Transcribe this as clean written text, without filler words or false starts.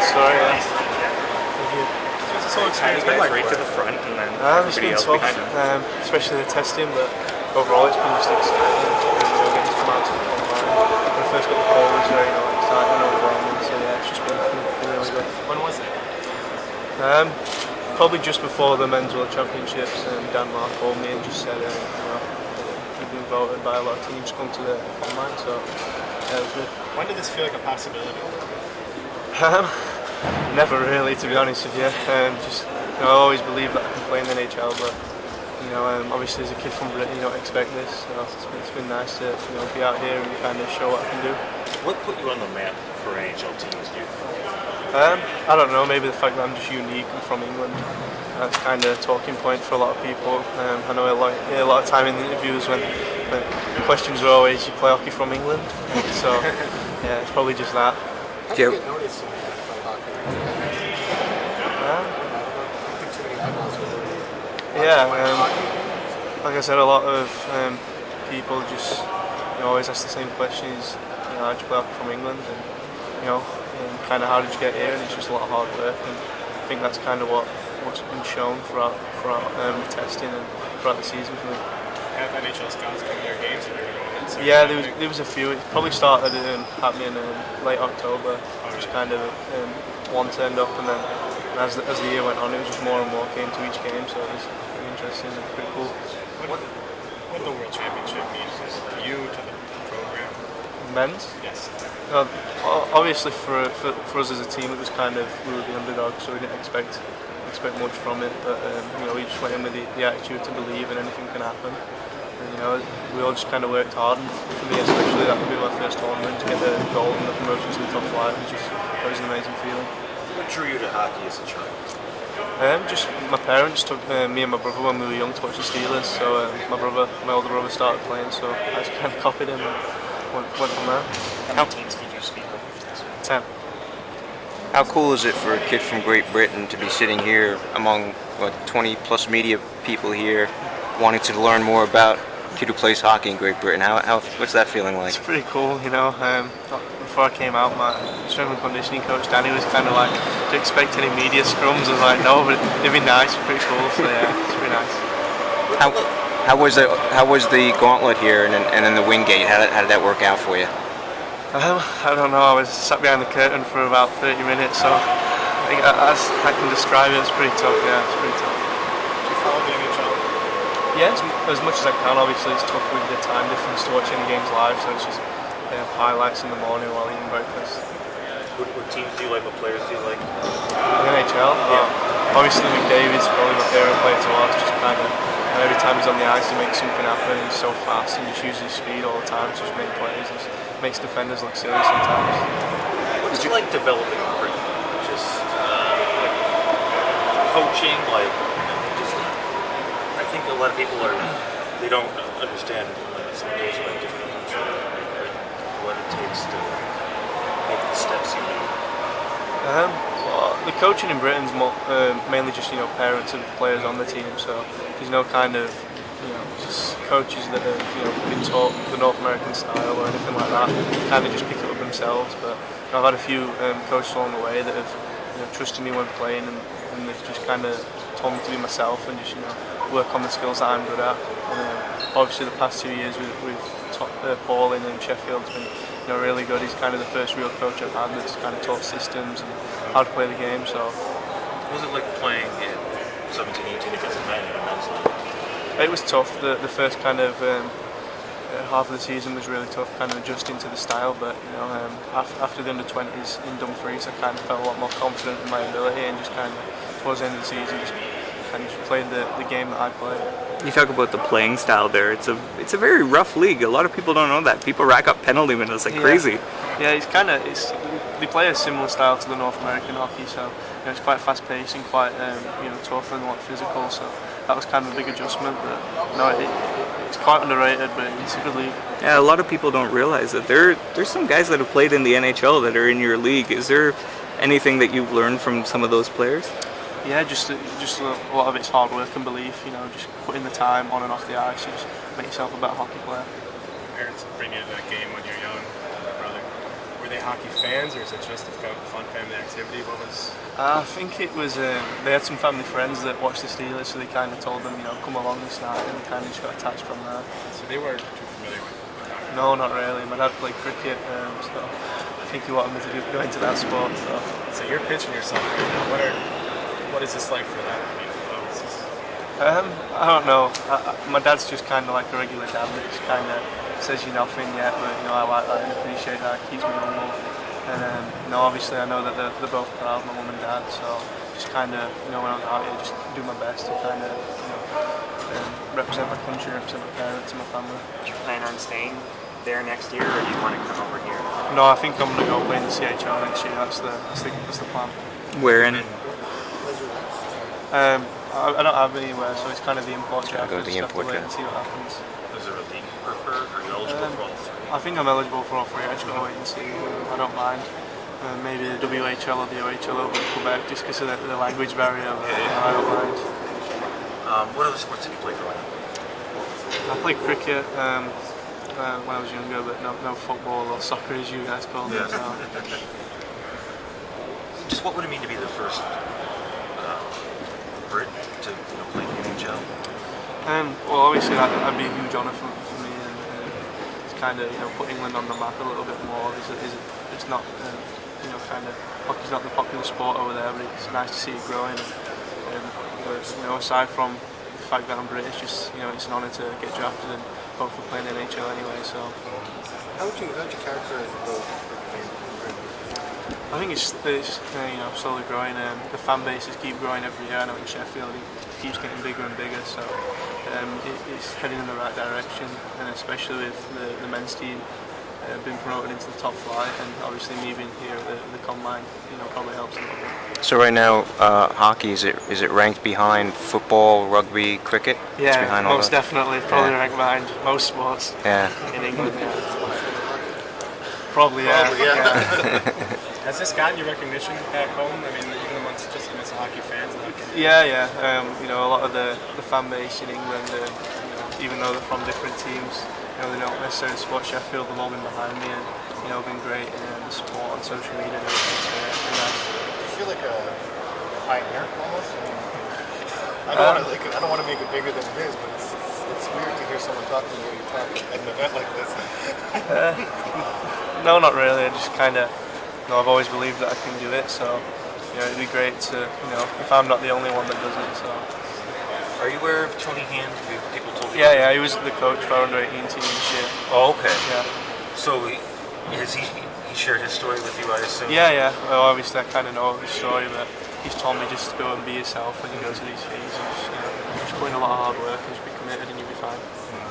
story. Yeah. What's this whole experience been like? Right to the front, and then everybody else tough, behind them. especially the testing. But overall, it's been just exciting. Getting to come out to the combine. When I first got the call, it was very exciting and overwhelming. So yeah, it's just been really good. When was it? Probably just before the Men's World Championships, Dan Mark called me and just said, you've been voted by a lot of teams to come to the combine, so yeah, it was good. When did this feel like a possibility? Never really, to be honest with you. I always believed that I can play in the NHL, but obviously as a kid from Britain, you don't expect this. So it's been nice to be out here and kind of show what I can do. What put you on the map for NHL teams, do you think? I don't know, maybe the fact that I'm just unique and from England. That's kind of a talking point for a lot of people. I know a lot of time in the interviews when the questions are always, you play hockey from England? So, yeah, it's probably just that. How do you get noticed when you play hockey? I don't think too many eyeballs are yeah, like I said, a lot of people just always ask the same questions. How did you play hockey from England? And kind of how did you get here? And it's just a lot of hard work. And I think that's kind of what's been shown throughout the testing and throughout the season for me. Have NHL scouts come to their games? Yeah, there was a few. It probably started happening in late October. Just kind of one turned up, and then as the year went on, it was just more and more came to each game. So it was really interesting and pretty cool. What did the World Championship mean to you, to the program? Men's? Yes. Obviously, for us as a team, it was kind of, we were the underdogs, so we didn't expect much from it. But we just went in with the attitude to believe and anything can happen. And, we all just kind of worked hard, and for me especially, that would be my first tournament to get the goal and the promotion to the top flight. It was an amazing feeling. What drew you to hockey as a child? Just my parents took me and my brother when we were young to watch the Steelers. So my older brother started playing, so I just kind of copied him and went from there. How many teams did you speak with? 10. How cool is it for a kid from Great Britain to be sitting here among 20 plus media people here, wanting to learn more about a kid who plays hockey in Great Britain? What's that feeling like? It's pretty cool, Before I came out, my strength and conditioning coach Danny was kind of like, "Do you expect any media scrums?" I was like, "No, but it'd be nice, pretty cool." So yeah, it's pretty nice. How was the gauntlet here and then the Wingate? How did that work out for you? I don't know. I was sat behind the curtain for about 30 minutes, so as I can describe it, it's pretty tough. Yeah, it's pretty tough. Do you follow the NHL? Yeah, as much as I can. Obviously, it's tough with the time difference to watch any games live, so it's just highlights in the morning while eating breakfast. What teams do you like? What players do you like? The NHL? Yeah. Obviously, McDavid's probably my favourite player to watch. Just kind of, every time he's on the ice, he makes something happen. He's so fast and just uses speed all the time to just make plays. It makes defenders look silly sometimes. What's it like developing in Britain? Just coaching, I think a lot of people they don't understand someone goes to a different country, what it takes to make the steps you need. The coaching in Britain's mainly just parents and players on the team, so there's no kind of just coaches that have been taught the North American style or anything like that. They kind of just pick it up themselves. But I've had a few coaches along the way that have trusted me when playing, and they've just kind of told me to be myself and just work on the skills that I'm good at. And obviously the past 2 years with Paul in Sheffield has been really good. He's kind of the first real coach I've had that's kind of taught systems and how to play the game. So what was it like playing in 17-18 against the men in a men's league? It was tough. The first kind of half of the season was really tough, kind of adjusting to the style. But after the under-20s in Dumfries, I kind of felt a lot more confident in my ability, and just kind of towards the end of the season, just played the game that I play. You talk about the playing style there. It's a very rough league. A lot of people don't know that. People rack up penalty minutes like crazy. Yeah, they play a similar style to the North American hockey, so it's quite fast-paced and quite tough and a lot physical. So that was kind of a big adjustment. But no, it's quite underrated, but it's a good league. Yeah, a lot of people don't realize that there's some guys that have played in the NHL that are in your league. Is there anything that you've learned from some of those players? Yeah, just a lot of it's hard work and belief. Just putting the time on and off the ice, and just make yourself a better hockey player. Parents bring you to that game when you're young, brother. were they hockey fans, or is it just a fun family activity? What was? I think it was, they had some family friends that watched the Steelers, so they kind of told them, come along this night, and they kind of just got attached from there. So they weren't too familiar with hockey? No, not really. My dad played cricket, so I think he wanted me to go into that sport. So you're pitching yourself right now. What is this like for that? I mean, is this... I don't know. My dad's just kind of like a regular dad that just kind of says you're nothing yet, but I like that and appreciate that. It keeps me humble. And obviously I know that they're both proud, my mum and dad. So just kind of when I'm out here, just do my best to kind of represent my country, represent my parents and my family. Do you plan on staying there next year, or do you want to come over here? No, I think I'm going to go play in the CHL next year. That's the plan. Where in? I don't have anywhere, so it's kind of the import draft. Go to the import wait draft. and see what happens. Is there a league you prefer? Are you eligible for all three? I think I'm eligible for all three. I just got to wait and see. I don't mind. Maybe the WHL or the OHL over Quebec, just because of the language barrier. I don't mind. What other sports did you play growing up? I played cricket when I was younger, but no football or soccer as you guys call it. Yes. So. Just what would it mean to be the first Brit to play in the NHL? Well, obviously that'd be a huge honour for me, and it's kind of put England on the map a little bit more. It's not hockey's not the popular sport over there, but it's nice to see it growing. Aside from the fact that I'm British, just it's an honour to get drafted and hopefully play in the NHL anyway. So How would you characterize the growth? I think it's slowly growing. The fan bases keep growing every year. I know in Sheffield it keeps getting bigger and bigger, so it's heading in the right direction. And especially with the men's team being promoted into the top flight, and obviously me being here at the Combine, probably helps a little bit. So right now, hockey is it ranked behind football, rugby, cricket? It's Yeah, behind all most that? definitely. Probably Yeah. ranked behind most sports Yeah. in England. Yeah. Probably, yeah. Has this gotten you recognition back home? I mean, even amongst hockey fans. Yeah. A lot of the fan base in England, even though they're from different teams, they don't necessarily support Sheffield. They've all been behind me and been great in the support on social media and everything. So yeah, it's been nice. You feel like a pioneer almost. I don't want to make it bigger than it is, but it's weird to hear someone talking to you talk at an event like this. No, not really. I just kind of, I've always believed that I can do it. So it'd be great to, if I'm not the only one that does it. So. Are you aware of Tony Hand? People told you. Yeah. He was the coach for our under 18 team this year. Oh, okay. Yeah. So has he shared his story with you, I assume? Yeah. Well, obviously I kind of know his story, but he's told me just to go and be yourself when you go to these things. And just put in a lot of hard work and just be committed, and you'll be fine.